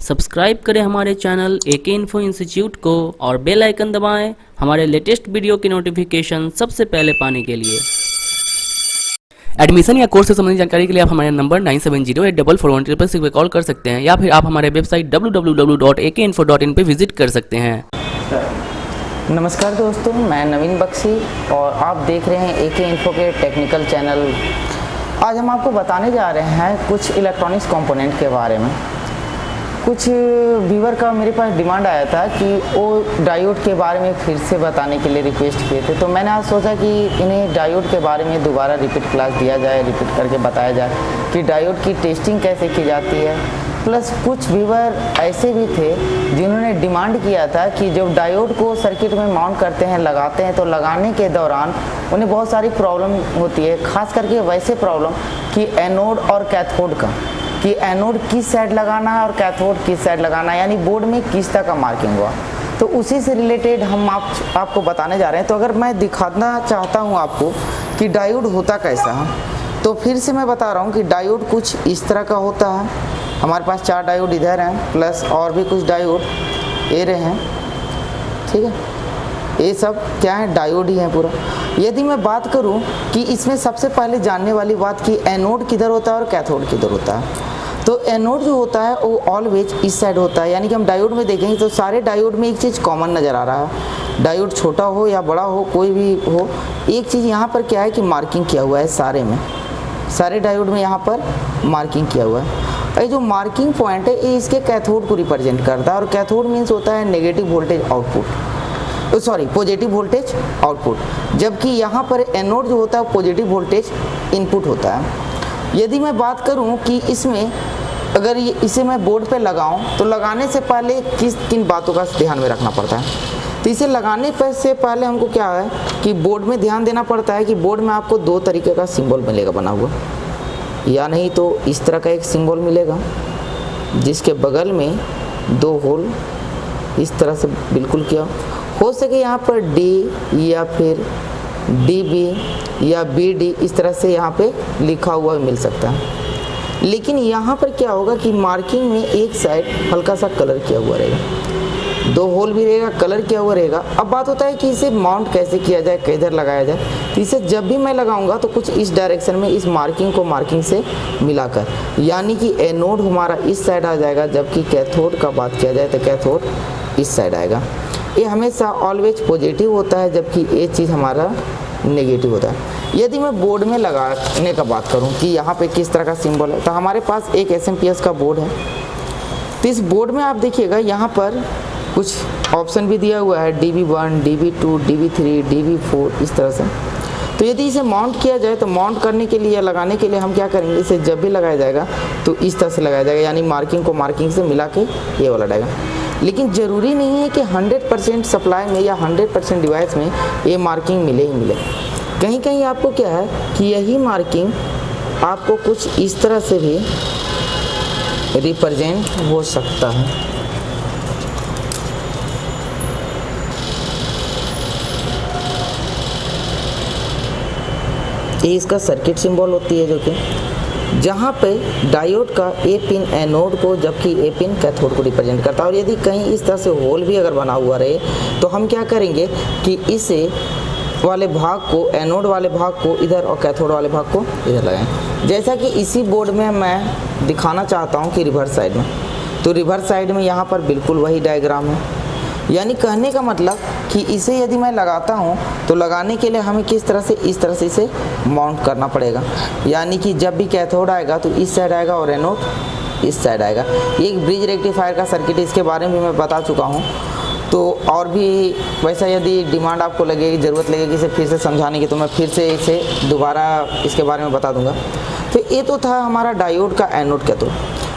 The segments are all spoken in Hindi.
सब्सक्राइब करें हमारे चैनल एके इन्फो इंस्टीट्यूट को और बेल आइकन दबाएं हमारे लेटेस्ट वीडियो की नोटिफिकेशन सबसे पहले पाने के लिए। एडमिशन या कोर्स से संबंधित जानकारी के लिए आप हमारे नंबर 97084416 पे कॉल कर सकते हैं या फिर आप हमारे वेबसाइट www.akeinfo.in पे विजिट कर सकते हैं। नमस्कार दोस्तों, मैं नवीन बख्शी और आप देख रहे हैं एके इन्फो के टेक्निकल चैनल। आज हम आपको बताने जा रहे हैं कुछ इलेक्ट्रॉनिक्स कंपोनेंट के बारे में। कुछ व्यूअर का मेरे पास डिमांड आया था कि वो डायोड के बारे में फिर से बताने के लिए रिक्वेस्ट किए थे, तो मैंने आज सोचा कि इन्हें डायोड के बारे में दोबारा रिपीट क्लास दिया जाए, रिपीट करके बताया जाए कि डायोड की टेस्टिंग कैसे की जाती है। प्लस कुछ व्यूअर ऐसे भी थे जिन्होंने डिमांड किया था कि जब डायोड को सर्किट में माउंट करते हैं, लगाते हैं, तो लगाने के दौरान उन्हें बहुत सारी प्रॉब्लम होती है, खास करके वैसे प्रॉब्लम कि एनोड और कैथोड का, कि एनोड किस साइड लगाना है और कैथोड किस साइड लगाना है, यानी बोर्ड में किस तरह का मार्किंग हुआ। तो उसी से रिलेटेड हम आपको बताने जा रहे हैं। तो अगर मैं दिखाना चाहता हूँ आपको कि डायोड होता कैसा है, तो फिर से मैं बता रहा हूँ कि डायोड कुछ इस तरह का होता है। हमारे पास 4 डायोड इधर हैं, प्लस और भी कुछ डायोड ए रहे हैं, ठीक है। ये सब क्या है, डायोड ही है पूरा। यदि मैं बात करूं कि इसमें सबसे पहले जानने वाली बात कि एनोड किधर होता है और कैथोड किधर होता है, तो एनोड जो होता है वो ऑलवेज इस साइड होता है। यानी कि हम डायोड में देखेंगे तो सारे डायोड में एक चीज़ कॉमन नज़र आ रहा है, डायोड छोटा हो या बड़ा हो, कोई भी हो, एक चीज़ यहाँ पर क्या है कि मार्किंग किया हुआ है सारे में, सारे डायोड में यहाँ पर मार्किंग किया हुआ है। ये जो मार्किंग पॉइंट है ये इसके कैथोड को रिप्रेजेंट करता है, और कैथोड मीन्स होता है negative voltage output, sorry positive voltage output, जबकि यहाँ पर एनोड जो होता है पॉजिटिव वोल्टेज इनपुट होता है। यदि मैं बात करूँ कि इसमें अगर इसे मैं बोर्ड पे लगाऊं तो लगाने से पहले किन बातों का ध्यान में रखना पड़ता है। तो इसे लगाने से पहले हमको क्या है कि बोर्ड में ध्यान देना पड़ता है कि बोर्ड में आपको 2 तरीके का सिंबल मिलेगा बना हुआ, या नहीं तो इस तरह का एक सिंबल मिलेगा जिसके बगल में 2 होल इस तरह से बिल्कुल किया हो सके, यहाँ पर डी या फिर डी बी या बी डी इस तरह से यहाँ पे लिखा हुआ मिल सकता है। लेकिन यहाँ पर क्या होगा कि मार्किंग में एक साइड हल्का सा कलर किया हुआ रहेगा, 2 होल भी रहेगा, कलर किया हुआ रहेगा। अब बात होता है कि इसे माउंट कैसे किया जाए, किधर लगाया जाए। तो इसे जब भी मैं लगाऊंगा तो कुछ इस डायरेक्शन में इस मार्किंग को मार्किंग से मिलाकर, यानी कि एनोड हमारा इस साइड आ जाएगा, जबकि कैथोड का बात किया जाए तो कैथोड इस साइड आएगा। ये हमेशा ऑलवेज पॉजिटिव होता है, जबकि ये चीज़ हमारा नेगेटिव होता है। यदि मैं बोर्ड में लगाने का बात करूं कि यहाँ पे किस तरह का सिंबल है, तो हमारे पास एक SMPS का बोर्ड है। तो इस बोर्ड में आप देखिएगा यहाँ पर कुछ ऑप्शन भी दिया हुआ है, DB1, DB2, DB3, DB4 इस तरह से। तो यदि इसे माउंट किया जाए तो माउंट करने के लिए या लगाने के लिए हम क्या करेंगे, इसे जब भी लगाया जाएगा तो इस तरह से लगाया जाएगा, यानी मार्किंग को मार्किंग से मिला के ये वाला डायगा। लेकिन ज़रूरी नहीं है कि 100% सप्लाई में या 100% डिवाइस में ये मार्किंग मिले ही मिले। कहीं कहीं आपको क्या है कि यही मार्किंग आपको कुछ इस तरह से भी रिप्रेजेंट हो सकता है। ये इसका सर्किट सिंबल होती है, जो कि जहाँ पे डायोड का ए पिन एनोड को, जबकि ए पिन कैथोड को रिप्रेजेंट करता है। और यदि कहीं इस तरह से होल भी अगर बना हुआ रहे तो हम क्या करेंगे कि इसे वाले भाग को, एनोड वाले भाग को इधर और कैथोड वाले भाग को इधर लगाएं। जैसा कि इसी बोर्ड में मैं दिखाना चाहता हूँ कि रिवर्स साइड में, तो रिवर्स साइड में यहाँ पर बिल्कुल वही डायग्राम है। यानी कहने का मतलब कि इसे यदि मैं लगाता हूँ तो लगाने के लिए हमें किस तरह से, इस तरह से इसे माउंट करना पड़ेगा। यानी कि जब भी कैथोड आएगा तो इस साइड आएगा और एनोड इस साइड आएगा। एक ब्रिज रेक्टिफायर का सर्किट, इसके बारे में मैं बता चुका हूँ। तो और भी वैसा यदि डिमांड आपको लगेगी, ज़रूरत लगेगी इसे फिर से समझाने की, तो मैं फिर से इसे दोबारा इसके बारे में बता दूंगा। तो ये तो था हमारा डायोड का एनोड कैथोड।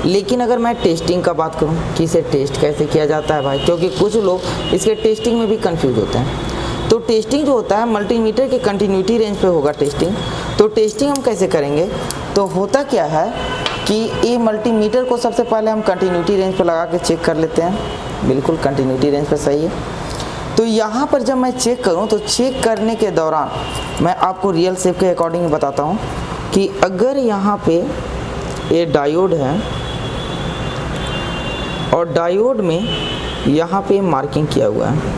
लेकिन अगर मैं टेस्टिंग का बात करूं कि इसे टेस्ट कैसे किया जाता है भाई, क्योंकि कुछ लोग इसके टेस्टिंग में भी कंफ्यूज होते हैं। तो टेस्टिंग जो होता है मल्टीमीटर के कंटिन्यूटी रेंज पे होगा टेस्टिंग। तो टेस्टिंग हम कैसे करेंगे, तो होता क्या है कि ये मल्टीमीटर को सबसे पहले हम कंटिन्यूटी रेंज पर लगा के चेक कर लेते हैं। बिल्कुल कंटिन्यूटी रेंज पर सही है। तो यहाँ पर जब मैं चेक करूँ तो चेक करने के दौरान मैं आपको रियल शेप के अकॉर्डिंग बताता हूँ कि अगर यहाँ पे ये डायोड है और डायोड में यहाँ पे मार्किंग किया हुआ है।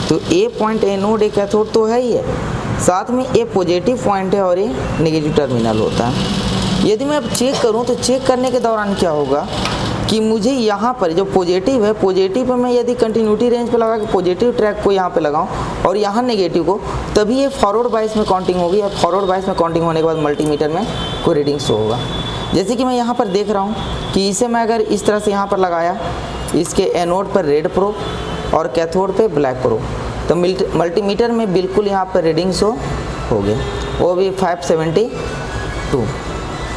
तो ए पॉइंट एनोड ए कैथोड तो है ही है, साथ में ए पॉजिटिव पॉइंट है और ये नेगेटिव टर्मिनल होता है। यदि मैं अब चेक करूं तो चेक करने के दौरान क्या होगा कि मुझे यहाँ पर जो पॉजिटिव है, पॉजिटिव पे मैं यदि कंटिन्यूटी रेंज पे लगा के पॉजिटिव ट्रैक को यहाँ पे लगाऊं और यहाँ नेगेटिव को, तभी ये फॉरवर्ड बायस में काउंटिंग होगी। और फॉरवर्ड बायस में काउंटिंग होने के बाद मल्टीमीटर में कोई रीडिंग शो होगा। जैसे कि मैं यहाँ पर देख रहा हूँ कि इसे मैं अगर इस तरह से यहाँ पर लगाया, इसके एनोड पर रेड प्रोब और कैथोड पे ब्लैक प्रोब, तो मल्टीमीटर में बिल्कुल यहाँ पर रीडिंग शो हो गए, वो भी 572।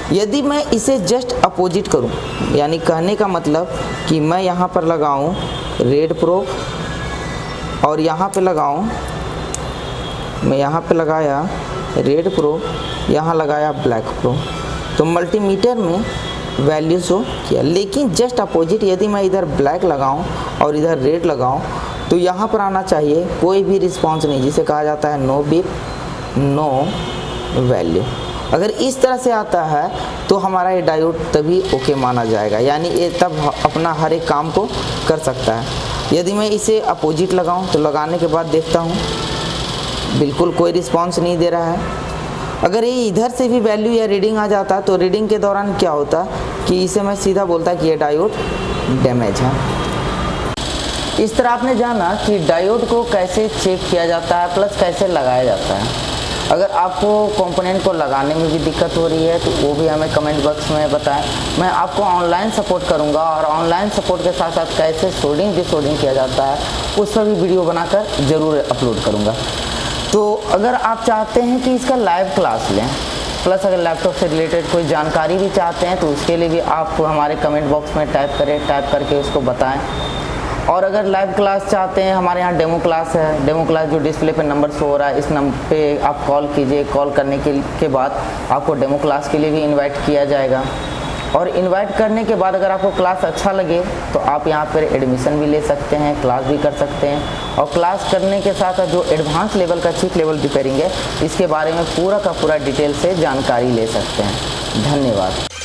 यदि मैं इसे जस्ट अपोजिट करूं, यानी कहने का मतलब कि मैं यहाँ पर लगाऊं रेड प्रोब और यहाँ पे लगाऊं, मैं यहाँ पे लगाया रेड प्रोब, यहाँ लगाया ब्लैक प्रोब, तो मल्टीमीटर में वैल्यू शो किया। लेकिन जस्ट अपोजिट यदि मैं इधर ब्लैक लगाऊं और इधर रेड लगाऊं, तो यहाँ पर आना चाहिए कोई भी रिस्पॉन्स नहीं, जिसे कहा जाता है नो बिप नो वैल्यू। अगर इस तरह से आता है तो हमारा ये डायोड तभी ओके माना जाएगा, यानी ये तब अपना हर एक काम को कर सकता है। यदि मैं इसे अपोजिट लगाऊं तो लगाने के बाद देखता हूं बिल्कुल कोई रिस्पांस नहीं दे रहा है। अगर ये इधर से भी वैल्यू या रीडिंग आ जाता तो रीडिंग के दौरान क्या होता कि इसे मैं सीधा बोलता कि ये डायोड डैमेज है। इस तरह आपने जाना कि डायोड को कैसे चेक किया जाता है प्लस कैसे लगाया जाता है। अगर आपको कंपोनेंट को लगाने में भी दिक्कत हो रही है तो वो भी हमें कमेंट बॉक्स में बताएं। मैं आपको ऑनलाइन सपोर्ट करूंगा और ऑनलाइन सपोर्ट के साथ साथ कैसे सोल्डिंग डिसोल्डिंग किया जाता है उस पर भी वीडियो बनाकर ज़रूर अपलोड करूंगा। तो अगर आप चाहते हैं कि इसका लाइव क्लास लें, प्लस अगर लैपटॉप से रिलेटेड कोई जानकारी भी चाहते हैं तो उसके लिए भी आप हमारे कमेंट बॉक्स में टाइप करें, टाइप करके उसको बताएँ। और अगर लाइव क्लास चाहते हैं, हमारे यहाँ डेमो क्लास है। डेमो क्लास जो डिस्प्ले पे नंबर शो हो रहा है, इस नंबर पे आप कॉल कीजिए। कॉल करने के बाद आपको डेमो क्लास के लिए भी इनवाइट किया जाएगा। और इनवाइट करने के बाद अगर आपको क्लास अच्छा लगे तो आप यहाँ पर एडमिशन भी ले सकते हैं, क्लास भी कर सकते हैं। और क्लास करने के साथ जो एडवांस लेवल का चिप लेवल रिपेयरिंग है, इसके बारे में पूरा का पूरा डिटेल से जानकारी ले सकते हैं। धन्यवाद।